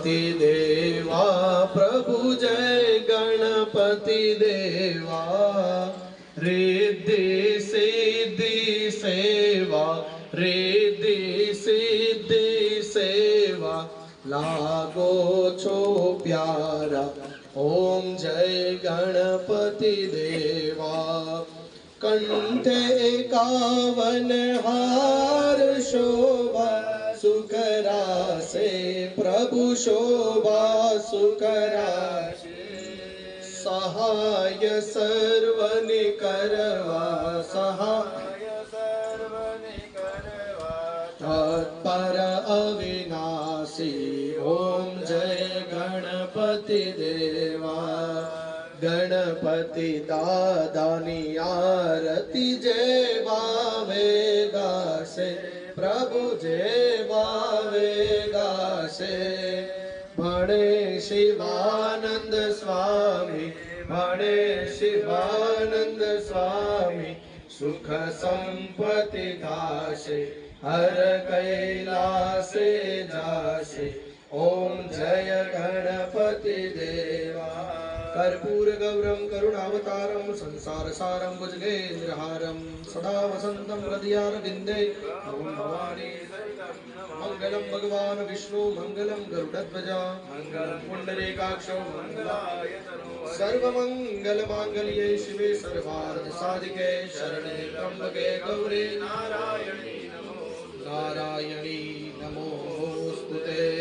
गणपति देवा प्रभु जय गणपति देवा रिद्धि सिद्धि सेवा रिद्धि सिद्धि सेवा लागो छो प्यारा ओम जय गणपति देवा कंठे 51 हार शोभा सुखरासे प्रभु शोभा सुखरासे सहाय सर्वनि करवा सहाय सर्वनि करवा तत्पर अविनाशी ओम जय गणपति देवा गणपति दादानी आरती जय बावे गासे प्रभु जय बावे गासे भणे शिवानंद स्वामी भणे शिवानंद स्वामी सुख संपत्ति दासे हर कैलासे जासे ओम जय गणपति देवा कर्पूर गौरम करुणावतारम संसार सारम भुजगेन्द्रहारम सदा वसंतम हृदयारविंदे ओम भवानी मंगलम भगवान विष्णु मंगलम गरुड़ध्वजा मंगलम पुंडरीकाक्षो मंगलाय सर्वमंगल मांगल्ये शिवे सर्वार्थ साधिके शरणे त्र्यंबके गौरी नारायणी नमोस्तुते।